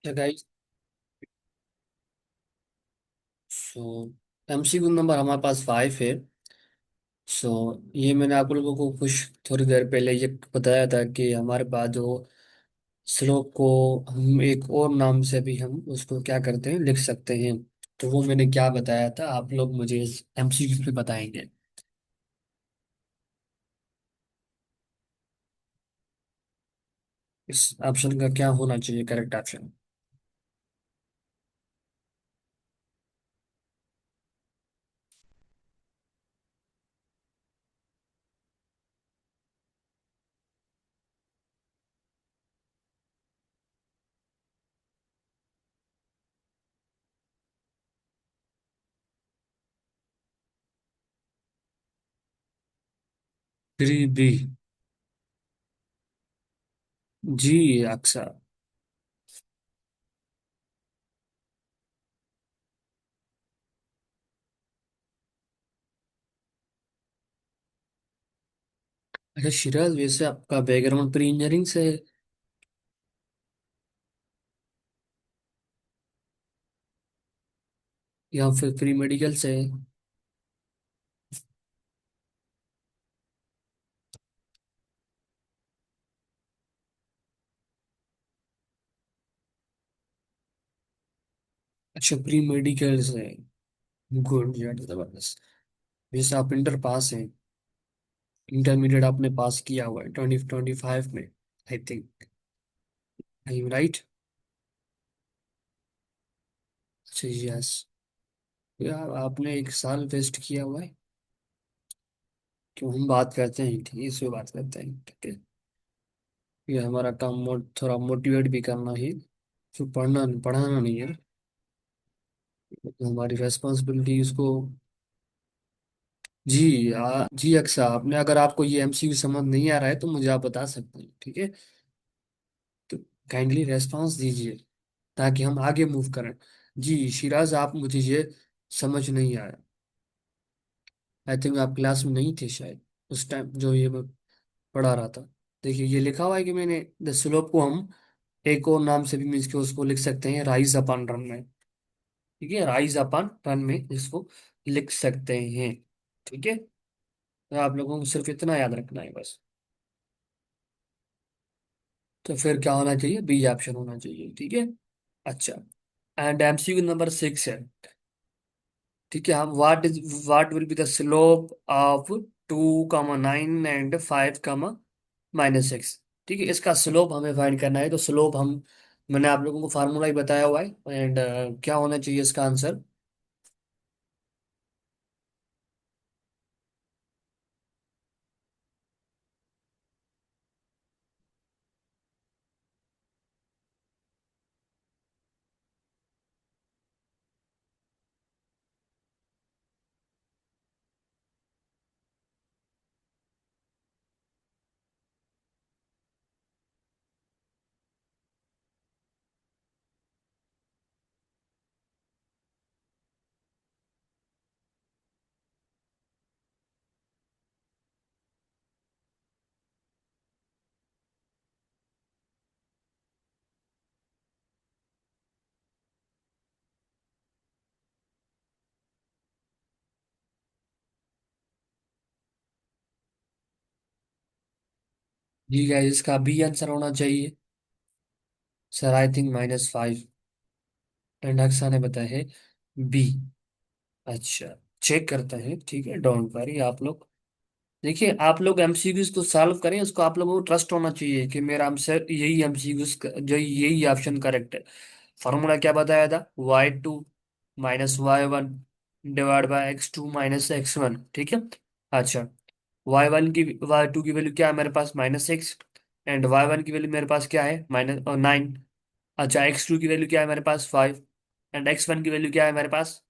तो गाइस, सो MCQ number हमारे पास 5 है। सो ये मैंने आप लोगों को कुछ थोड़ी देर पहले ये बताया था कि हमारे पास जो श्लोक को हम एक और नाम से भी हम उसको क्या करते हैं, लिख सकते हैं। तो वो मैंने क्या बताया था, आप लोग मुझे इस एमसीक्यू पे बताएंगे। इस ऑप्शन का क्या होना चाहिए करेक्ट ऑप्शन? 3B। जी अक्सर। अच्छा शिराज, वैसे आपका बैकग्राउंड प्री इंजीनियरिंग से है या फिर प्री मेडिकल से है? अच्छा, प्री मेडिकल से है। गुड, जबरदस्त। वैसे आप इंटर पास हैं? इंटरमीडिएट आपने पास किया हुआ है 2025 में, I think. I am right? अच्छा यस। यार आपने एक साल वेस्ट किया हुआ है। क्यों, हम बात करते हैं, ठीक है, इस पे बात करते हैं, ठीक है। ये हमारा काम थोड़ा मोटिवेट भी करना ही, तो पढ़ना पढ़ाना नहीं है। तो हमारी रेस्पॉन्सिबिलिटी इसको। जी जी अक्सर, आपने अगर आपको ये एमसीक्यू समझ नहीं आ रहा है तो मुझे आप बता सकते हैं, ठीक है। तो काइंडली रेस्पॉन्स दीजिए ताकि हम आगे मूव करें। जी शिराज, आप मुझे ये समझ नहीं आया। आई थिंक आप क्लास में नहीं थे शायद उस टाइम जो ये मैं पढ़ा रहा था। देखिए ये लिखा हुआ है कि मैंने द स्लोप को हम एक और नाम से भी मीन्स के उसको लिख सकते हैं, राइज अपॉन रन में। ठीक है, राइज अपॉन रन में इसको लिख सकते हैं। ठीक है, तो आप लोगों को सिर्फ इतना याद रखना है बस। तो फिर क्या होना चाहिए, बी ऑप्शन होना चाहिए, ठीक है। अच्छा, एंड एमसीक्यू नंबर 6 है। ठीक है, हम what will be the slope of 2, 9 and 5, -6। ठीक है, इसका स्लोप हमें फाइंड करना है। तो स्लोप हम, मैंने आप लोगों को फार्मूला ही बताया हुआ है। एंड क्या होना चाहिए इसका आंसर? जी गाइस, इसका बी आंसर होना चाहिए sir, I think -5। And Aqsa ने बताया है बी। अच्छा, चेक करते हैं, ठीक है, डोंट वरी आप लोग। देखिए आप लोग एमसीक्यूज को सॉल्व करें, उसको आप लोगों को ट्रस्ट होना चाहिए कि मेरा आंसर यही एमसीक्यूज जो यही ऑप्शन करेक्ट है। फॉर्मूला क्या बताया था, y2 - y1 divide by x2 - x1, ठीक है। अच्छा, y1 की y2 की वैल्यू क्या है मेरे पास, -6। एंड y1 की वैल्यू मेरे पास क्या है, -9। अच्छा, x2 की वैल्यू क्या है मेरे पास, 5। एंड x1 की वैल्यू क्या है मेरे पास,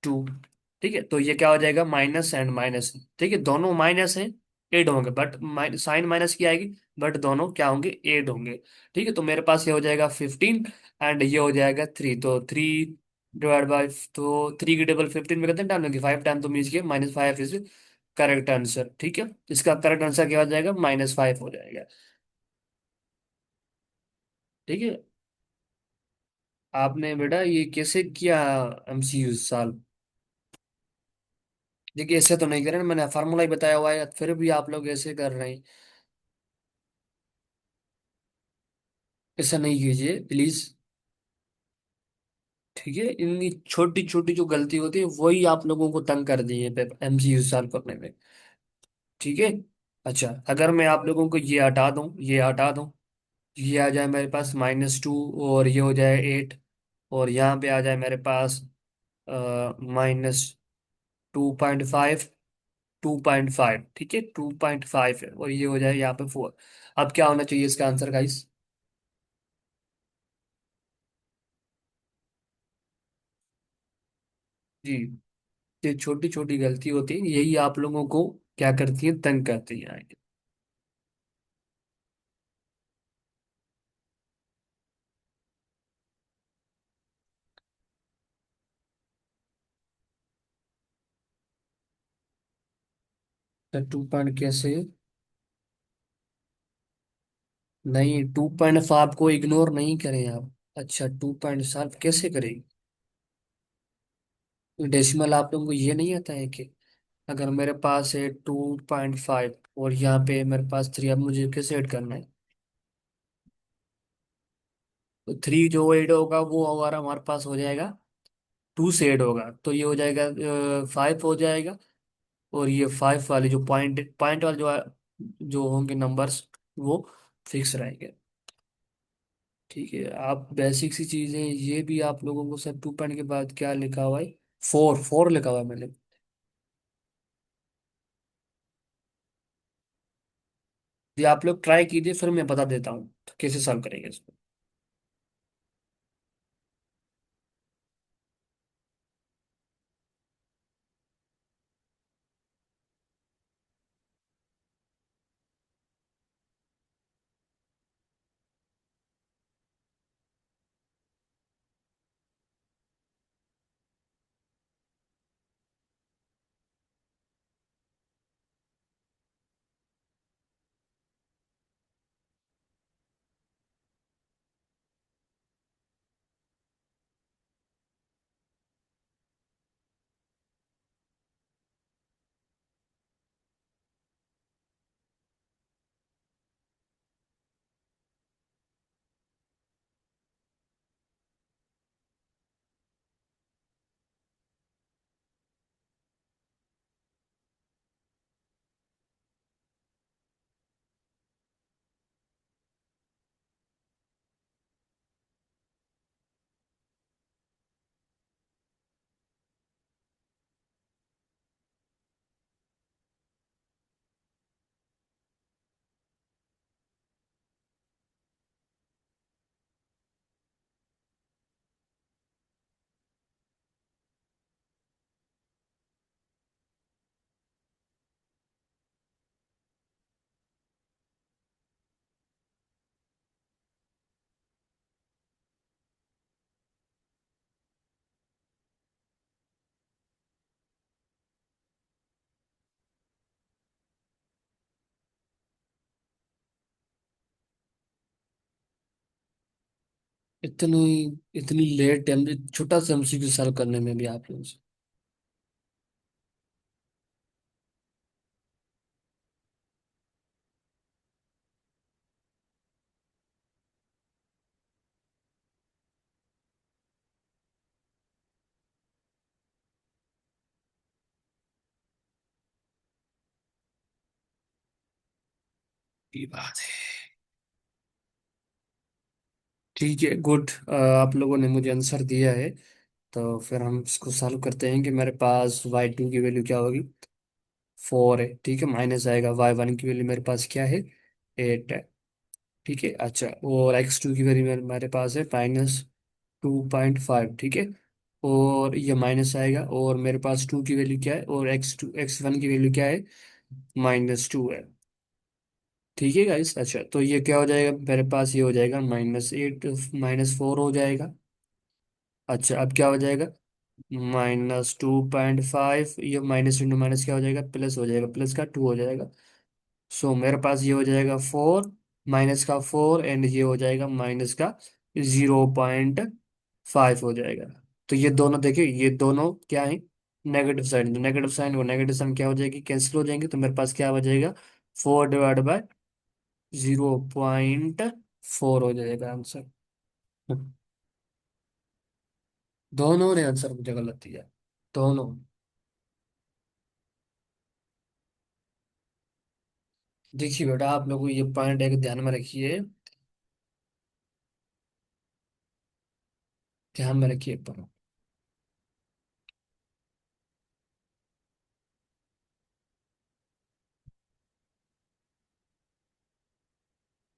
2। ठीक है, तो ये क्या हो जाएगा, माइनस एंड माइनस। ठीक है, दोनों माइनस हैं, एड होंगे, बट साइन माइनस की आएगी, बट दोनों क्या होंगे, एड होंगे। ठीक है, तो मेरे पास ये हो जाएगा 15 एंड ये हो जाएगा 3। तो 3 डिवाइड बाई, तो 3 की टेबल 15 में कितने टाइम लगे, 5 टाइम, तो मीन के -5 इज करेक्ट आंसर। ठीक है, इसका करेक्ट आंसर क्या हो जाएगा, -5 हो जाएगा। ठीक है। आपने बेटा ये कैसे किया एमसीयू साल? देखिए ऐसे तो नहीं करें ना, मैंने फार्मूला ही बताया हुआ है, फिर भी आप लोग ऐसे कर रहे हैं। ऐसा नहीं कीजिए प्लीज। ठीक है, इनकी छोटी छोटी जो गलती होती है वही आप लोगों को तंग कर दी है एमसीयू सॉल्व करने में। ठीक है। अच्छा, अगर मैं आप लोगों को ये हटा दूं, ये हटा दूं, ये आ जाए मेरे पास -2, और ये हो जाए 8, और यहाँ पे आ जाए मेरे पास -2.5, 2.5, ठीक है, 2.5 है, और ये हो जाए यहाँ पे 4। अब क्या होना चाहिए इसका आंसर गाइस? जी, ये छोटी छोटी गलती होती है, यही आप लोगों को क्या करती है, तंग करती है। तो 2 पॉइंट कैसे? नहीं, 2.5 को इग्नोर नहीं करें आप। अच्छा, 2.7 कैसे करें? डेसिमल आप लोगों को ये नहीं आता है कि अगर मेरे पास है 2.5 और यहाँ पे मेरे पास 3, अब मुझे कैसे ऐड करना है? तो 3 जो ऐड होगा वो हमारा हमारे पास हो जाएगा 2 से ऐड होगा, तो ये हो जाएगा 5 हो जाएगा। और ये 5 वाले जो पॉइंट पॉइंट वाले जो होंगे नंबर्स, वो फिक्स रहेंगे। ठीक है, आप बेसिक सी चीजें ये भी आप लोगों को सर 2 पॉइंट के बाद क्या लिखा हुआ है? 4, 4 लिखा हुआ है मैंने। ये आप लोग ट्राई कीजिए, फिर मैं बता देता हूँ तो कैसे सॉल्व करेंगे इसको। इतनी इतनी लेट टाइम, छोटा सा एमसीक्यू सॉल्व करने में भी आप लोग की बात है। ठीक है, गुड, आप लोगों ने मुझे आंसर दिया है। तो फिर हम इसको सॉल्व करते हैं कि मेरे पास y2 की वैल्यू क्या होगी? 4 है, ठीक है, माइनस आएगा y1 की वैल्यू मेरे पास क्या है? 8 है। ठीक है, अच्छा, और x2 की वैल्यू मेरे पास है -2.5, ठीक है, और ये माइनस आएगा, और मेरे पास 2 की वैल्यू क्या है, और x1 की वैल्यू क्या है? -2 है। ठीक है गाइस, अच्छा, तो ये क्या हो जाएगा मेरे पास? ये हो जाएगा -8, -4 हो जाएगा। अच्छा, अब क्या हो जाएगा? -2.5, ये माइनस इंटू माइनस क्या हो जाएगा? प्लस हो जाएगा, प्लस का 2 हो जाएगा। सो मेरे पास ये हो जाएगा 4, माइनस का 4, एंड ये हो जाएगा माइनस का 0.5। 5 हो जाएगा। तो ये दोनों देखिए, ये दोनों क्या है, नेगेटिव साइन, तो नेगेटिव साइन वो नेगेटिव साइन क्या हो जाएगी, कैंसिल हो जाएंगे, तो मेरे पास क्या बचेगा, 4/0.4 हो जाएगा आंसर। दोनों ने आंसर मुझे गलत दिया, दोनों। देखिए बेटा, आप लोगों को ये पॉइंट एक ध्यान में रखिए, ध्यान में रखिए पर।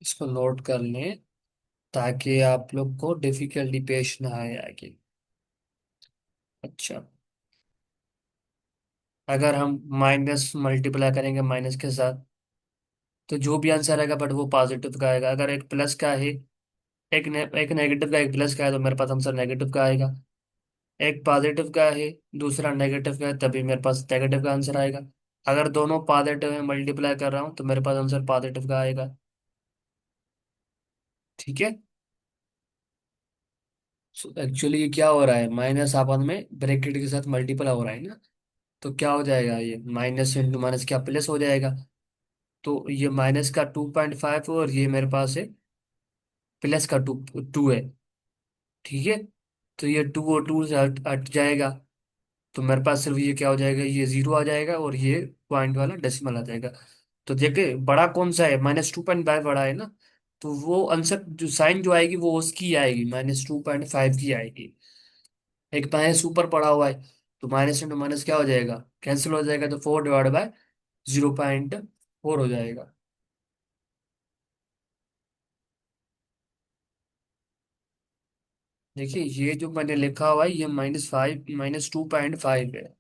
इसको नोट कर लें, ताकि आप लोग को डिफिकल्टी पेश ना आए आगे। अच्छा, अगर हम माइनस मल्टीप्लाई करेंगे माइनस के साथ, तो जो भी आंसर आएगा बट वो पॉजिटिव का आएगा। अगर एक प्लस का है, एक नेगेटिव का, एक प्लस का है, तो मेरे पास आंसर नेगेटिव का आएगा। एक पॉजिटिव का है, दूसरा नेगेटिव का है, तभी मेरे पास नेगेटिव का आंसर आएगा। अगर दोनों पॉजिटिव में मल्टीप्लाई कर रहा हूँ, तो मेरे पास आंसर पॉजिटिव का आएगा। ठीक है। एक्चुअली ये क्या हो रहा है, माइनस आपस में ब्रैकेट के साथ मल्टीप्लाई हो रहा है ना, तो क्या हो जाएगा, ये माइनस इंटू माइनस क्या प्लस हो जाएगा। तो ये माइनस का 2.5 और ये मेरे पास है प्लस का 2 है। ठीक है। तो ये 2 और 2 से हट हट जाएगा, तो मेरे पास सिर्फ ये क्या हो जाएगा, ये जीरो आ जाएगा और ये पॉइंट वाला डेसिमल आ जाएगा। तो देखिए बड़ा कौन सा है, -2.5 बड़ा है ना, तो वो आंसर जो साइन जो आएगी वो उसकी आएगी, -2.5 की आएगी। एक माइनस ऊपर पड़ा हुआ है, तो माइनस इंटू माइनस क्या हो जाएगा, कैंसिल हो जाएगा, तो 4/0.4 हो जाएगा। देखिए ये जो मैंने लिखा हुआ है, ये -5 -2.5 है।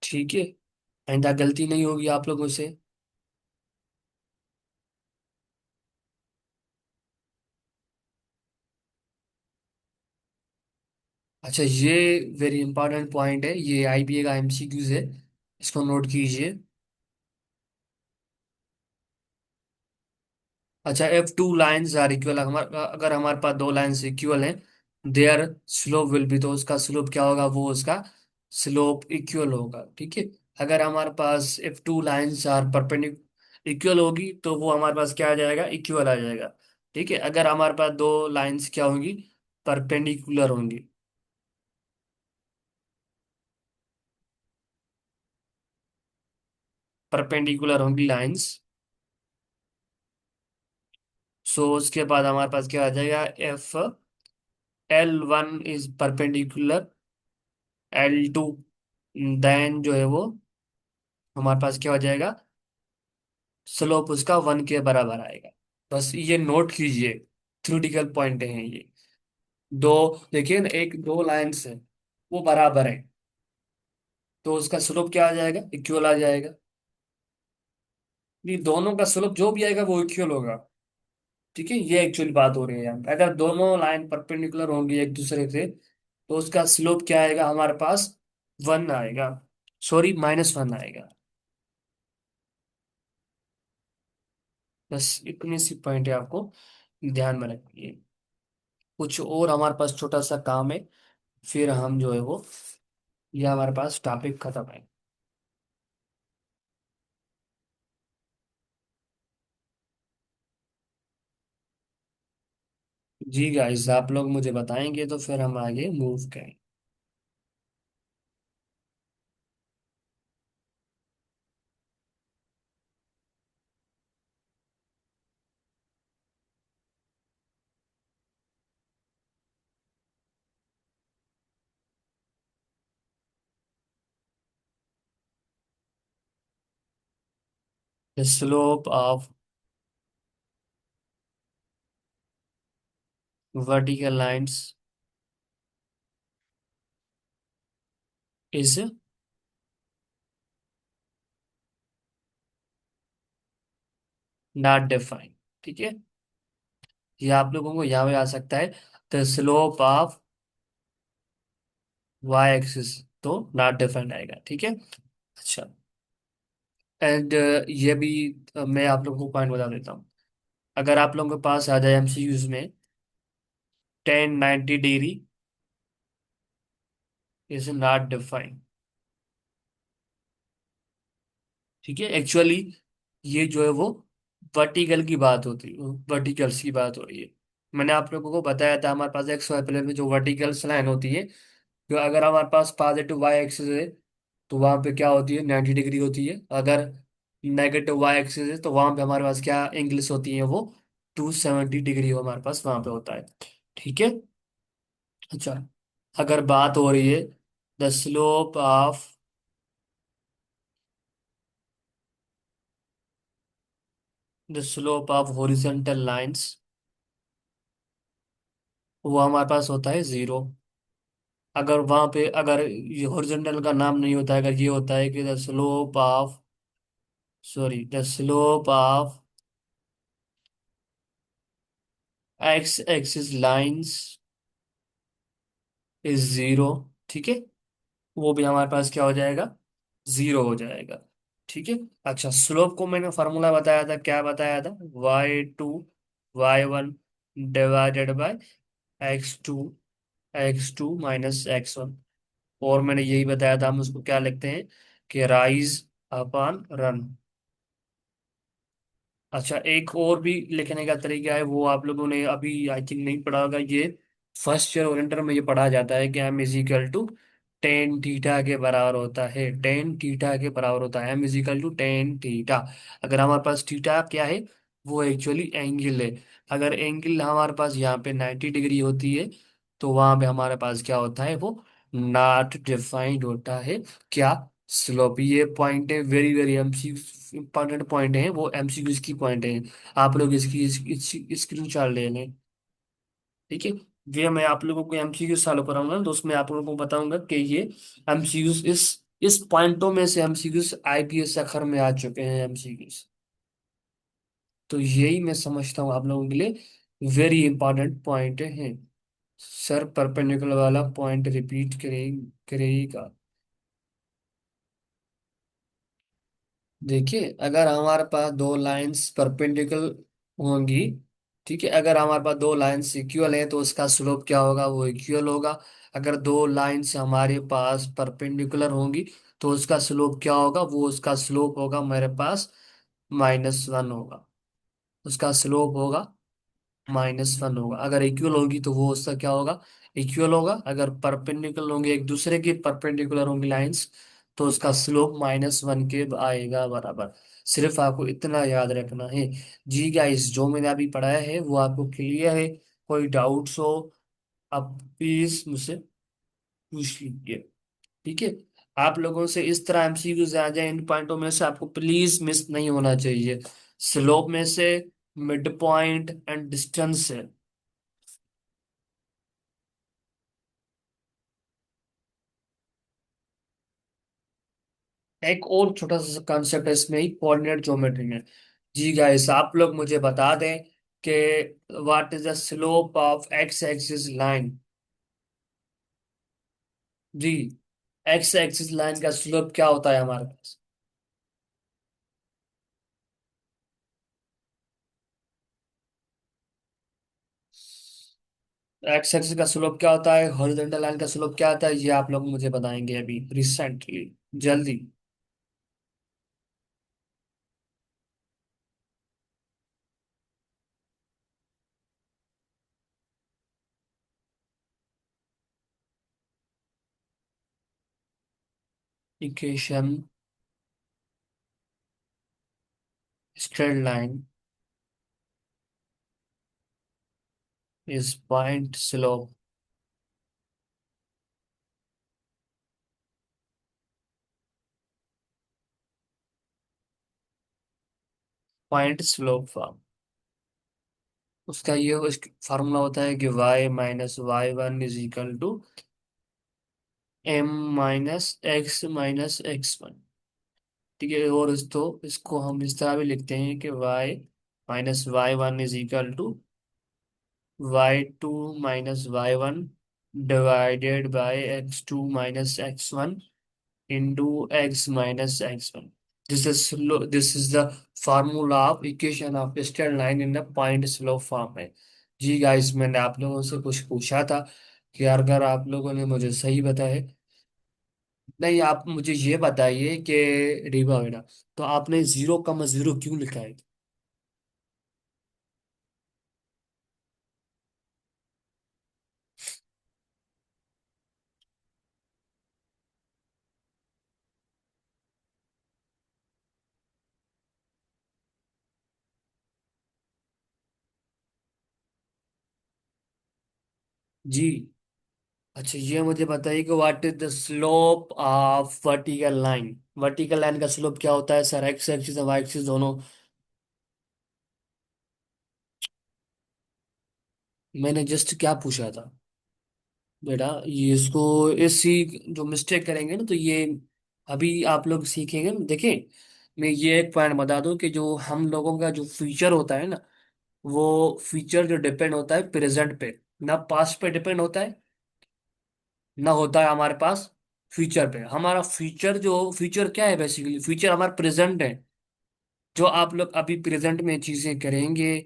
ठीक है, आइंदा गलती नहीं होगी आप लोगों से। अच्छा, ये वेरी इंपॉर्टेंट पॉइंट है, ये आईबीए का एमसीक्यूज है, इसको नोट कीजिए। अच्छा, if two lines are equal, अगर हमारे पास दो लाइंस इक्वल हैं, देयर स्लोप विल बी, तो उसका स्लोप क्या होगा, वो उसका स्लोप इक्वल होगा। ठीक है। अगर हमारे पास if two lines are perpendicular equal होगी, तो वो हमारे पास क्या आ जाएगा, इक्वल आ जाएगा। ठीक है। अगर हमारे पास दो लाइंस क्या होंगी, परपेंडिकुलर होंगी, परपेंडिकुलर होंगी लाइंस, सो उसके बाद हमारे पास क्या आ जाएगा, F L1 is perpendicular L2, then जो है वो हमारे पास क्या हो जाएगा, स्लोप उसका 1 के बराबर आएगा। बस ये नोट कीजिए, थ्योरेटिकल पॉइंट है ये। दो, देखिए ना, एक दो लाइंस है, वो बराबर है, तो उसका स्लोप क्या आ जाएगा, इक्वल आ जाएगा। नहीं, दोनों का स्लोप जो भी आएगा वो इक्वल होगा। ठीक है, ये एक्चुअली बात हो रही है यहाँ पे। अगर दोनों लाइन परपेंडिकुलर होंगी एक दूसरे से, तो उसका स्लोप क्या आएगा हमारे पास, 1 आएगा, सॉरी -1 आएगा। बस इतनी सी पॉइंट है, आपको ध्यान में रखनी है। कुछ और हमारे पास छोटा सा काम है, फिर हम जो है वो, ये हमारे पास टॉपिक खत्म है। जी गाइस, आप लोग मुझे बताएंगे तो फिर हम आगे मूव करें। The slope of vertical lines is not defined. ठीक है, ये आप लोगों को यहाँ पे आ सकता है, the slope of Y axis तो नॉट डिफाइंड आएगा, ठीक है। अच्छा, एंड ये भी मैं आप लोगों को पॉइंट बता देता हूँ। अगर आप लोगों के पास आ जाए एमसीक्यूज में 10 90 डिग्री इज नॉट डिफाइंड, ठीक है। एक्चुअली ये जो है वो वर्टिकल की बात होती है, वर्टिकल्स की बात हो रही है। मैंने आप लोगों को बताया था हमारे पास एक्स वाई प्लेन में जो वर्टिकल्स लाइन होती है, तो अगर हमारे पास पॉजिटिव वाई एक्सिस है तो वहां पे क्या होती है, 90 डिग्री होती है। अगर नेगेटिव वाई एक्सिस है तो वहां पे हमारे पास क्या एंगल्स होती है, वो 270 डिग्री हमारे पास वहां पे होता है, ठीक है। अच्छा, अगर बात हो रही है the slope of horizontal lines, वो हमारे पास होता है 0। अगर वहां पे अगर ये हॉरिजॉन्टल का नाम नहीं होता है, अगर ये होता है कि the slope of X axis lines is 0, ठीक है, वो भी हमारे पास क्या हो जाएगा, 0 हो जाएगा, ठीक है। अच्छा, स्लोप को मैंने फॉर्मूला बताया था, क्या बताया था, y2 y1 divided by x2 x2 - x1। और मैंने यही बताया था हम उसको क्या लिखते हैं कि राइज अपॉन रन। अच्छा, एक और भी लिखने का तरीका है, वो आप लोगों ने अभी आई थिंक नहीं पढ़ा होगा ये। फर्स्ट ईयर ओरिएंटर में ये पढ़ा जाता है कि M is equal to tan theta के बराबर होता है, टेन थीटा के बराबर होता है, M is equal to tan theta. अगर हमारे पास थीटा क्या है, वो एक्चुअली एंगल है। अगर एंगल हमारे पास यहाँ पे 90 डिग्री होती है तो वहां पे हमारे पास क्या होता है, वो नॉट डिफाइंड होता है, क्या, स्लोप। ये पॉइंट है, very very MC important point है, वो एमसीक्यूज की पॉइंट है। आप लोग इसकी स्क्रीन शॉट ले लें, ठीक है। ये मैं आप लोगों को एमसीक्यू सॉल्व कराऊंगा तो उसमें आप लोगों को बताऊंगा कि ये एमसीक्यूज इस पॉइंटों में से एमसीक्यूज आईपीएस अखर में आ चुके हैं एमसीक्यूज। तो यही मैं समझता हूँ आप लोगों के लिए वेरी इंपॉर्टेंट पॉइंट है। सर परपेंडिकुलर वाला पॉइंट रिपीट करेगा। देखिए, अगर हमारे पास दो लाइंस परपेंडिकुलर होंगी, ठीक है, अगर हमारे पास दो लाइंस इक्वल है तो उसका स्लोप क्या होगा, वो इक्वल होगा। अगर दो लाइंस हमारे पास परपेंडिकुलर होंगी तो उसका स्लोप क्या होगा, वो उसका स्लोप होगा मेरे पास -1 होगा, उसका स्लोप होगा -1 होगा। अगर इक्वल होगी तो वो उसका क्या होगा, इक्वल होगा। अगर परपेंडिकुलर होंगे, एक दूसरे के परपेंडिकुलर होंगी लाइंस, तो उसका स्लोप -1 के आएगा बराबर। सिर्फ आपको इतना याद रखना है। जी गाइस, जो मैंने अभी पढ़ाया है वो आपको क्लियर है? कोई डाउट्स हो आप प्लीज मुझसे पूछ लीजिए, ठीक है। आप लोगों से इस तरह एमसीक्यूज आ जाए इन पॉइंटों में से, आपको प्लीज मिस नहीं होना चाहिए। स्लोप में से, मिड पॉइंट एंड डिस्टेंस से। एक और छोटा सा कॉन्सेप्ट है इसमें ही, कोऑर्डिनेट ज्योमेट्री में। जी गाइस, आप लोग मुझे बता दें कि what is the slope of X axis line. जी, एक्स एक्सिस लाइन का स्लोप क्या होता है हमारे पास? एक्स एक्सिस का स्लोप क्या होता है, हॉरिजॉन्टल लाइन का स्लोप क्या होता है, ये आप लोग मुझे बताएंगे अभी रिसेंटली, जल्दी। Equation, straight line is point slope, point slope form. उसका ये फार्मूला होता है कि y - y1 = m - x - x1, ठीक है। और इसको हम इस तरह भी लिखते हैं कि y - y1 = y2 - y1 divided by x2 - x1 into x - x1. This is the formula of equation of straight line in the point slope form है। जी गाइस, मैंने आप लोगों से कुछ पूछा था कि अगर आप लोगों ने मुझे सही बताया। नहीं, आप मुझे ये बताइए कि रिबा बेटा, तो आपने 0,0 क्यों लिखा है? जी। अच्छा, ये मुझे बताइए कि what is the slope of vertical line. Vertical line का स्लोप क्या होता है सर? एक्स एक्सिस और वाई एक्सिस दोनों। मैंने जस्ट क्या पूछा था बेटा? ये इसको इसी जो मिस्टेक करेंगे ना, तो ये अभी आप लोग सीखेंगे ना। देखिए, मैं ये एक पॉइंट बता दूं कि जो हम लोगों का जो फ्यूचर होता है ना, वो फ्यूचर जो डिपेंड होता है प्रेजेंट पे, ना पास्ट पे डिपेंड होता है, ना होता है हमारे पास फ्यूचर पे। हमारा फ्यूचर, जो फ्यूचर क्या है बेसिकली, फ्यूचर हमारा प्रेजेंट है। जो आप लोग अभी प्रेजेंट में चीजें करेंगे,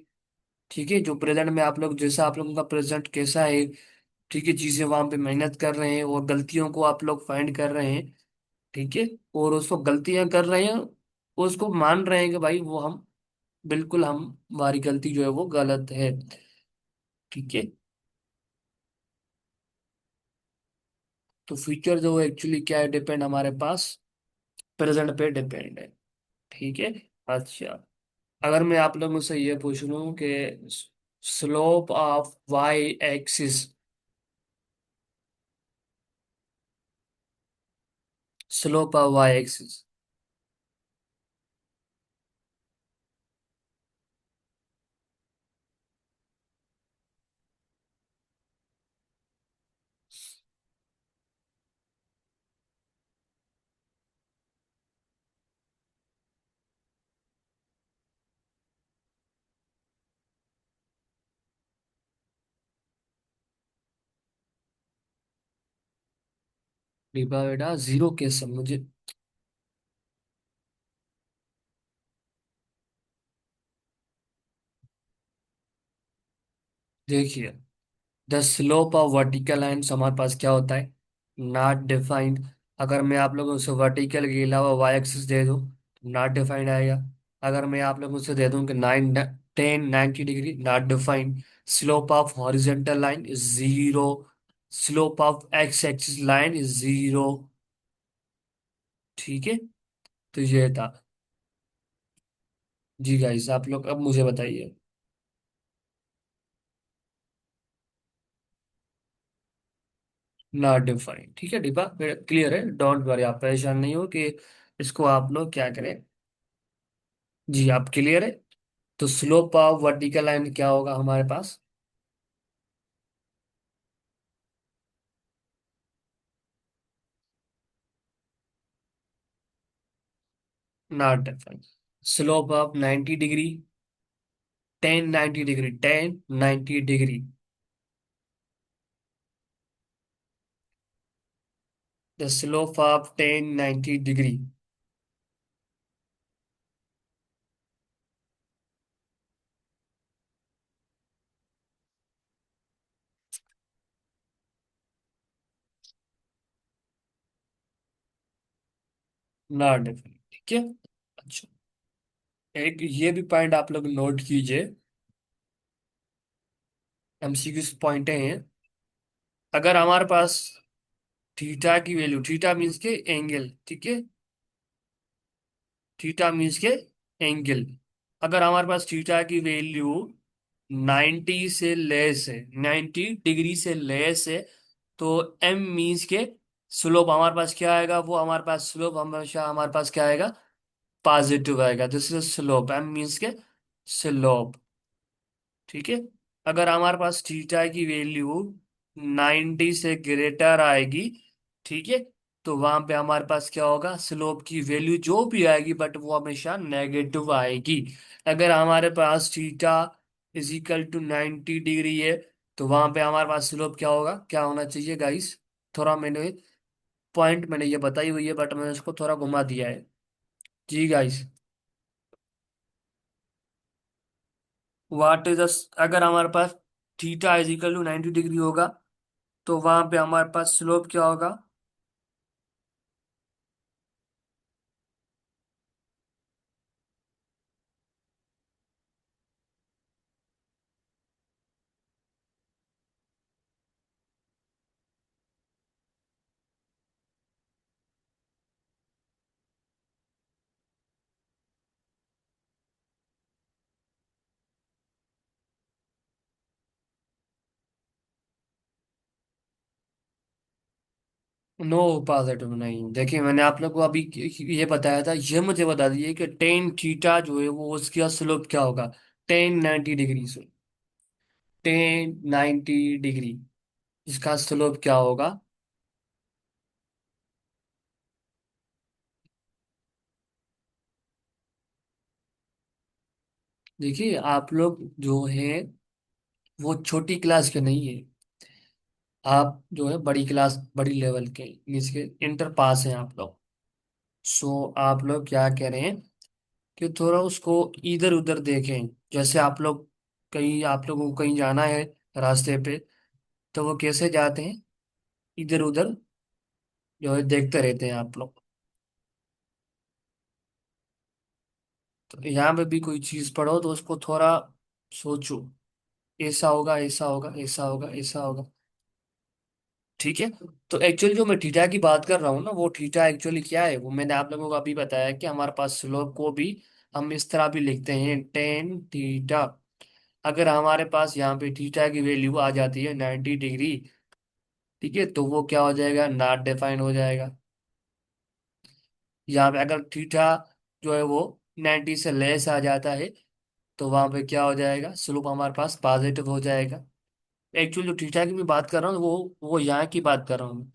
ठीक है, जो प्रेजेंट में आप लोग, जैसा आप लोगों का प्रेजेंट कैसा है, ठीक है, चीजें वहां पे मेहनत कर रहे हैं और गलतियों को आप लोग फाइंड कर रहे हैं, ठीक है, और उसको गलतियां कर रहे हैं, उसको मान रहे हैं कि भाई वो हम, बिल्कुल हम, हमारी गलती जो है वो गलत है, ठीक है। तो फ्यूचर जो एक्चुअली क्या है, डिपेंड हमारे पास प्रेजेंट पे डिपेंड है, ठीक है। अच्छा, अगर मैं आप लोगों से ये पूछ लूं कि slope of Y axis, slope of Y axis. डिबा बेटा जीरो के सब मुझे। देखिए, the slope of vertical lines हमारे पास क्या होता है? Not defined. अगर मैं आप लोगों से वर्टिकल के अलावा वाई एक्सिस दे दूं, नॉट डिफाइंड आएगा। अगर मैं आप लोगों से दे दूं कि 9 10 90 degree, not defined. Slope of horizontal line is zero. Slope of X axis line is zero, ठीक है। तो ये था। जी गाइस, आप लोग अब मुझे बताइए। नॉट डिफाइंड, ठीक है, डिबा क्लियर है, डोंट वरी, आप परेशान नहीं हो कि इसको आप लोग क्या करें। जी, आप क्लियर है। तो स्लोप ऑफ वर्टिकल लाइन क्या होगा हमारे पास? Not defined. Slope of 90 degree, 10 90 degree, 10 90 degree. The slope of 10 90 degree. Not defined, ठीक है। अच्छा, एक ये भी पॉइंट आप लोग नोट कीजिए, एमसीक्यू पॉइंट हैं। अगर हमारे पास थीटा की वैल्यू, थीटा मीन्स के एंगल, ठीक है, थीटा मीन्स के एंगल। अगर हमारे पास थीटा की वैल्यू 90 से लेस है, 90 डिग्री से लेस है, तो एम मीन्स के स्लोप हमारे पास क्या आएगा? वो हमारे पास स्लोप हमेशा हमारे पास क्या आएगा? पॉजिटिव आएगा। This is slope, M means के स्लोप, ठीक है। अगर हमारे पास थीटा की वैल्यू 90 से ग्रेटर आएगी, ठीक है, तो वहां पे हमारे पास क्या होगा? स्लोप की वैल्यू जो भी आएगी, बट वो हमेशा नेगेटिव आएगी। अगर हमारे पास theta is equal to 90 degree है, तो वहां पे हमारे पास स्लोप क्या होगा, क्या होना चाहिए गाइस? थोड़ा मैंने पॉइंट मैंने ये बताई हुई है, बट मैंने उसको थोड़ा घुमा दिया है। जी गाइस, व्हाट इज अगर हमारे पास theta is equal to 90 degree होगा, तो वहां पे हमारे पास स्लोप क्या होगा? नो पॉजिटिव नहीं, देखिए मैंने आप लोग को अभी ये बताया था, ये मुझे बता दीजिए कि टेन थीटा जो है वो उसका स्लोप क्या होगा? टेन 90 डिग्री से, 10 90 डिग्री, इसका स्लोप क्या होगा? देखिए आप लोग जो है वो छोटी क्लास के नहीं है, आप जो है बड़ी क्लास बड़ी लेवल के मीन्स के इंटर पास हैं आप लोग। सो आप लोग क्या कह रहे हैं कि थोड़ा उसको इधर उधर देखें। जैसे आप लोग कहीं, आप लोगों को कहीं जाना है रास्ते पे, तो वो कैसे जाते हैं? इधर उधर जो है देखते रहते हैं आप लोग। तो यहाँ पे भी कोई चीज पढ़ो तो उसको थोड़ा सोचो, ऐसा होगा, ऐसा होगा, ऐसा होगा, ऐसा होगा। ठीक है। तो एक्चुअली जो मैं थीटा की बात कर रहा हूँ ना, वो थीटा एक्चुअली क्या है वो मैंने आप लोगों को अभी बताया कि हमारे पास स्लोप को भी हम इस तरह भी लिखते हैं, टेन थीटा। अगर हमारे पास यहाँ पे थीटा की वैल्यू आ जाती है 90 डिग्री, ठीक है, तो वो क्या हो जाएगा? नॉट डिफाइन हो जाएगा। यहाँ पे अगर थीटा जो है वो 90 से लेस आ जाता है, तो वहां पे क्या हो जाएगा? स्लोप हमारे पास पॉजिटिव हो जाएगा। एक्चुअली जो थीटा की मैं बात कर रहा हूँ वो यहाँ की बात कर रहा हूँ।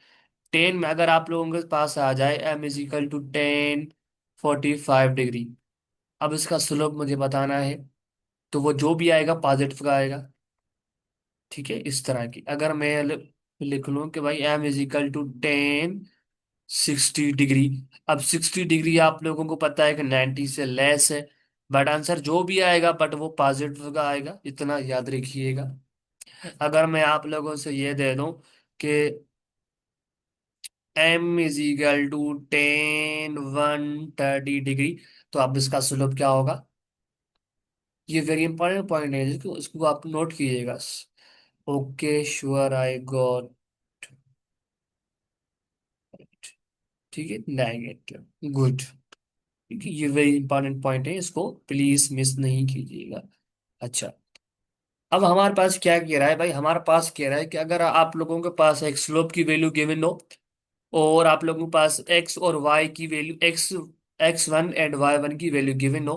टेन में अगर आप लोगों के पास आ जाए M is equal to 10 45 degree, अब इसका स्लोप मुझे बताना है, तो वो जो भी आएगा पॉजिटिव का आएगा। ठीक है, इस तरह की अगर मैं लिख लूं कि भाई M is equal to 10 60 degree. अब 60 डिग्री आप लोगों को पता है कि 90 से लेस है, बट आंसर जो भी आएगा बट वो पॉजिटिव का आएगा, इतना याद रखिएगा। अगर मैं आप लोगों से ये दे दूं कि M is equal to 10 130 degree, तो अब इसका स्लोप क्या होगा? ये वेरी इंपॉर्टेंट पॉइंट है, इसको आप नोट कीजिएगा। Okay sure, I got. ठीक है, नेगेटिव, गुड। क्योंकि ये वेरी इंपॉर्टेंट पॉइंट है, इसको प्लीज मिस नहीं कीजिएगा। अच्छा, अब हमारे पास क्या कह रहा है भाई? हमारे पास कह रहा है कि अगर आप लोगों के पास एक स्लोप की वैल्यू गिवन हो, और आप लोगों के पास एक्स और वाई की value, X one and Y one की वैल्यू गिवन हो,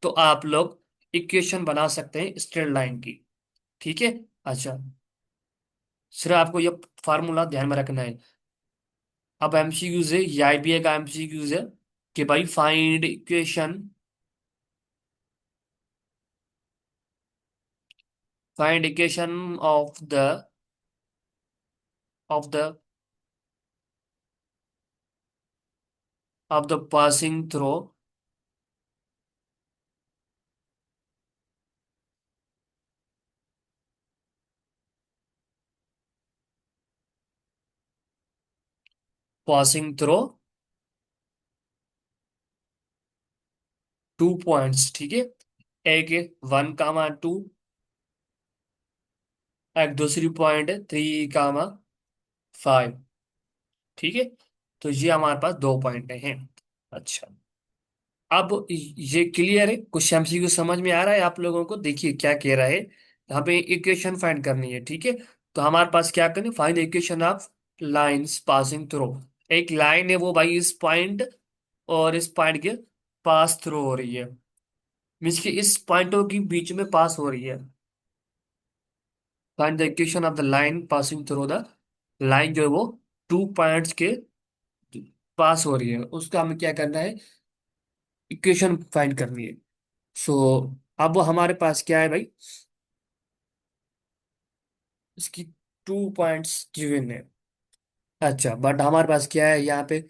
तो आप लोग इक्वेशन बना सकते हैं स्ट्रेट लाइन की। ठीक है। अच्छा, सिर्फ आपको ये फार्मूला ध्यान में रखना है। अब एमसीक्यूज है, ये आईबीए का एमसीक्यूज है कि भाई find equation of the passing throw passing throw 2 points. ठीक है, एक है 1 कामा 2, एक दूसरी पॉइंट है 3 कामा 5। ठीक है, तो ये हमारे पास 2 पॉइंट हैं। अच्छा, अब ये क्लियर है? कुछ एमसीक्यू समझ में आ रहा है आप लोगों को? देखिए क्या कह रहा है, यहाँ पे इक्वेशन फाइंड करनी है। ठीक है, तो हमारे पास क्या करनी? Find equation of lines passing through. एक लाइन है वो भाई इस पॉइंट और इस पॉइंट के पास थ्रू हो रही है, मीन्स कि इस पॉइंटों के बीच में पास हो रही है। Find the equation of the line passing through the, line जो है वो 2 पॉइंट्स के पास हो रही है, उसका हमें क्या करना है? इक्वेशन फाइंड करनी है। सो अब वो हमारे पास क्या है भाई? इसकी 2 पॉइंट्स गिवन है। अच्छा, बट हमारे पास क्या है यहाँ पे,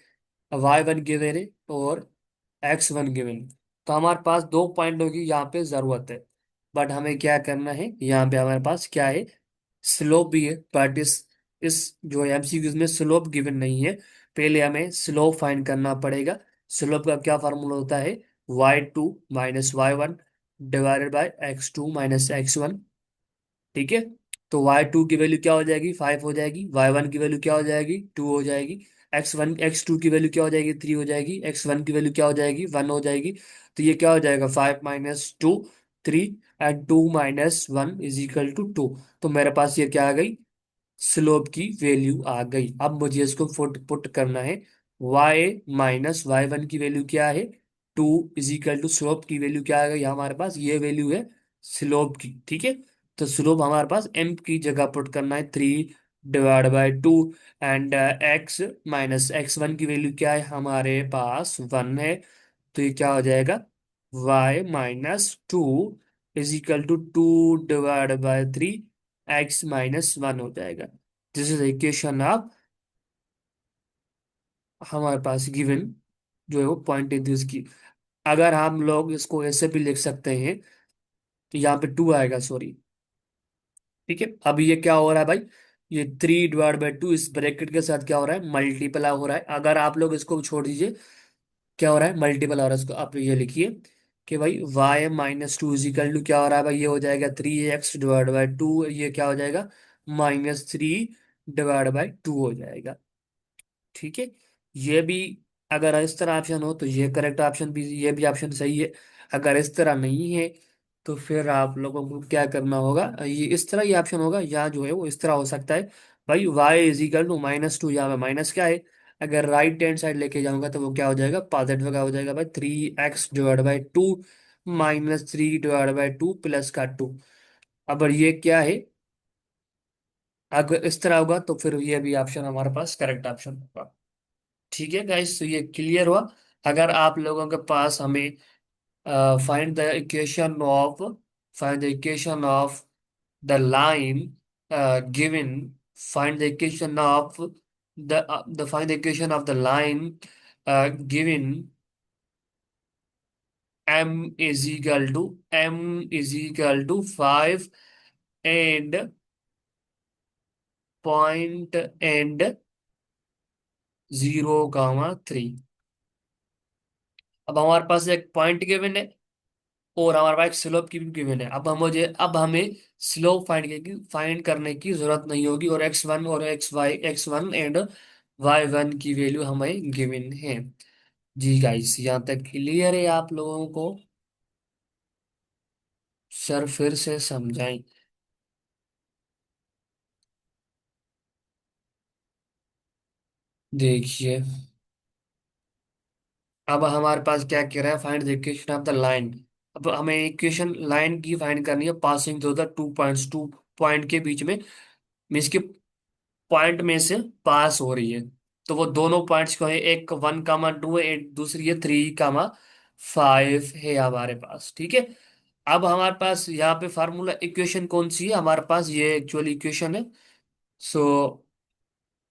y1 गिवन है और x1 गिवन। तो हमारे पास 2 पॉइंटों की यहाँ पे जरूरत है। बट हमें क्या करना है, यहाँ पे हमारे पास क्या है, स्लोप भी है, बट इस जो एमसीक्यूज में स्लोप गिवन नहीं है। पहले हमें स्लोप फाइंड करना पड़ेगा। स्लोप का क्या फार्मूला होता है, y2 - y1 divided by x2 - x1। ठीक है। तो y2 की वैल्यू क्या हो जाएगी, 5 हो जाएगी। y1 की वैल्यू क्या हो जाएगी, 2 हो जाएगी। x2 की वैल्यू क्या हो जाएगी, 3 हो जाएगी। x1 की वैल्यू क्या हो जाएगी, 1 हो जाएगी। तो ये क्या हो जाएगा, 5 - 2 3, एंड 2 - 1 = 2। तो मेरे पास ये क्या आ गई, स्लोप की वैल्यू आ गई। अब मुझे इसको पुट पुट करना है। y - y1 की वैल्यू क्या है, 2 स्लोप की वैल्यू क्या आ गई हमारे पास, ये वैल्यू है स्लोप की। ठीक है। तो स्लोप हमारे पास m की जगह पुट करना है, 3/2। एंड x - x1 की वैल्यू क्या है हमारे पास, 1 है। तो ये क्या हो जाएगा, y - 2 = 2/3, x - 1 हो जाएगा। दिस इज इक्वेशन ऑफ हमारे पास गिवन जो है वो पॉइंट है इसकी। अगर हम लोग इसको ऐसे भी लिख सकते हैं, तो यहाँ पे 2 आएगा, सॉरी। ठीक है। अब ये क्या हो रहा है भाई, ये 3/2 इस ब्रैकेट के साथ क्या हो रहा है, मल्टीप्लाई हो रहा है। अगर आप लोग इसको छोड़ दीजिए, क्या हो रहा है, मल्टीपल हो रहा है। इसको आप ये लिखिए कि भाई y - 2 क्या हो रहा है भाई, ये हो जाएगा 3x/2। ये क्या हो जाएगा, -3/2 हो जाएगा। ठीक है। ये भी अगर इस तरह ऑप्शन हो तो ये करेक्ट ऑप्शन भी, ये भी ऑप्शन सही है। अगर इस तरह नहीं है तो फिर आप लोगों को क्या करना होगा, ये इस तरह ये ऑप्शन होगा, या जो है वो इस तरह हो सकता है भाई, y - 2। यहाँ पे माइनस क्या है, अगर राइट हैंड साइड लेके जाऊंगा तो वो क्या हो जाएगा, पॉजिटिव का हो जाएगा भाई, 3x/2 -3/2 +2। अब ये क्या है, अगर इस तरह होगा तो फिर ये भी ऑप्शन हमारे पास करेक्ट ऑप्शन होगा। ठीक है गाइस, तो ये क्लियर हुआ। अगर आप लोगों के पास हमें find the equation of find the equation of the line given find the equation of the find the equation of the line given m = 5 and point and 0, 3। अब हमारे पास एक पॉइंट गिवन है और हमारे पास एक स्लोप की भी गिवन है। अब हमें स्लोप फाइंड करने की जरूरत नहीं होगी, और x1 और x1 एंड y1 की वैल्यू हमें गिवन है। जी गाइस, यहाँ तक क्लियर है आप लोगों को, सर फिर से समझाएं। देखिए, अब हमारे पास क्या कह रहा है, find the equation of the line. अब हमें इक्वेशन लाइन की फाइंड करनी है, passing through the 2 points, 2 point के बीच में, मीन्स के पॉइंट में से पास हो रही है। तो वो दोनों पॉइंट्स को है, एक 1, 2 है, एक दूसरी है 3, 5 है हमारे पास। ठीक है। अब हमारे पास यहाँ पे फार्मूला इक्वेशन कौन सी है हमारे पास, ये एक्चुअल इक्वेशन है। सो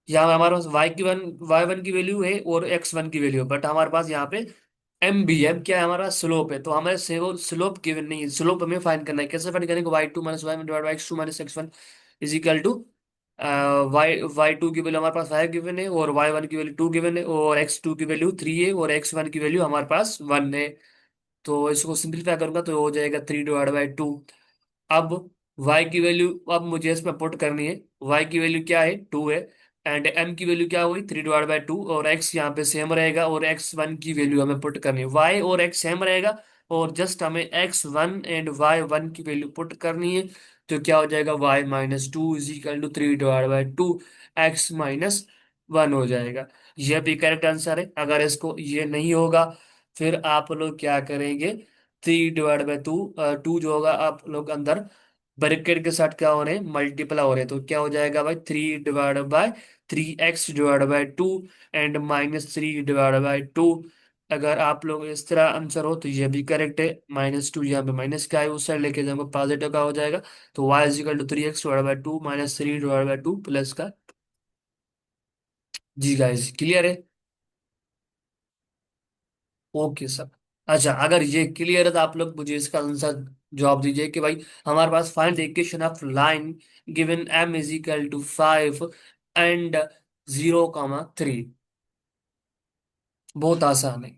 यहाँ पे हमारे पास y1 की वैल्यू है और x1 की वैल्यू है, बट हमारे पास यहाँ पे m क्या है, हमारा स्लोप है। तो हमें से वो स्लोप गिवन नहीं है, स्लोप हमें फाइंड करना है। कैसे फाइंड करेंगे, y2 - y1 / x2 - x1। Y to की वैल्यू हमारे पास 5 गिवन है, और y1 की वैल्यू 2 गिवन है, और x2 की वैल्यू 3 है, और x1 की वैल्यू हमारे पास 1 है। तो इसको सिंप्लीफाई करूंगा तो हो जाएगा 3/2। अब y की वैल्यू अब मुझे इसमें पुट करनी है। y की वैल्यू क्या है, 2 है। एंड m की वैल्यू क्या हुई, 3/2, और x यहाँ पे सेम रहेगा, और x1 की वैल्यू हमें पुट करनी है। y और x सेम रहेगा, और जस्ट हमें x1 एंड y1 की वैल्यू पुट करनी है। तो क्या हो जाएगा, y - 2 = 3/2, x - 1 हो जाएगा। यह भी करेक्ट आंसर है। अगर इसको ये नहीं होगा, फिर आप लोग क्या करेंगे, 3/2, 2 जो होगा आप लोग अंदर ब्रैकेट के साथ क्या हो रहे हैं, मल्टीप्लाई हो रहे हैं। तो क्या हो जाएगा भाई, 3/3 x/2 एंड -3/2। अगर आप लोग इस तरह आंसर हो तो ये भी करेक्ट है। -2 यहाँ पे माइनस का है, उस साइड लेके जाएंगे पॉजिटिव का हो जाएगा। तो y is equal to 3x/2 -3/2 plus का। जी गाइस क्लियर है। Okay sir. अच्छा अगर ये क्लियर है तो आप लोग मुझे इसका आंसर जवाब दीजिए कि भाई हमारे पास find the equation of line given m is equal to 5 and 0,3। बहुत आसान है।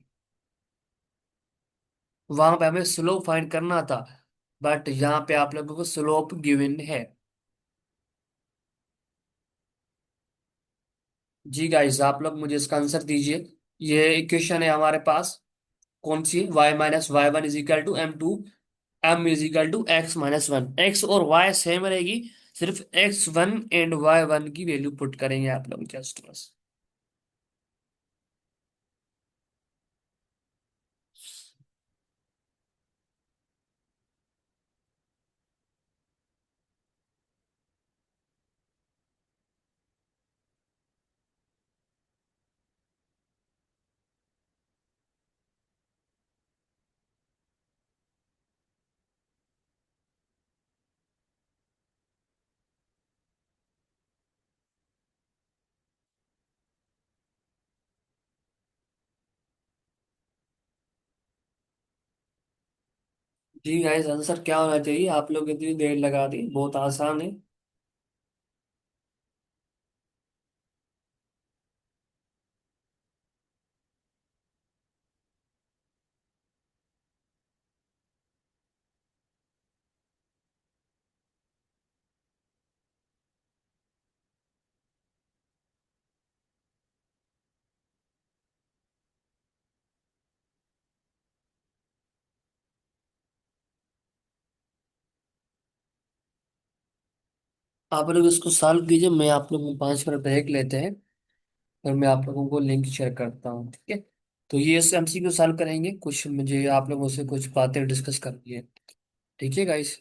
वहां पे हमें स्लोप फाइंड करना था, बट यहाँ पे आप लोगों को स्लोप गिवन है। जी गाइस आप लोग मुझे इसका आंसर दीजिए। ये इक्वेशन है हमारे पास, कौन सी? y - y1 equal to m2 m is equal to x - 1। x और y सेम रहेगी, सिर्फ x1 एंड y1 की वैल्यू पुट करेंगे आप लोग जस्ट बस। जी गाइस आंसर क्या होना चाहिए? आप लोग इतनी देर लगा दी, बहुत आसान है। आप लोग इसको सॉल्व कीजिए, मैं आप लोगों को 5 मिनट ब्रेक लेते हैं, और मैं आप लोगों को लिंक शेयर करता हूँ, ठीक है? तो ये इस एमसीक्यू सॉल्व करेंगे, कुछ मुझे आप लोगों से कुछ बातें डिस्कस करनी है। ठीक है गाइस।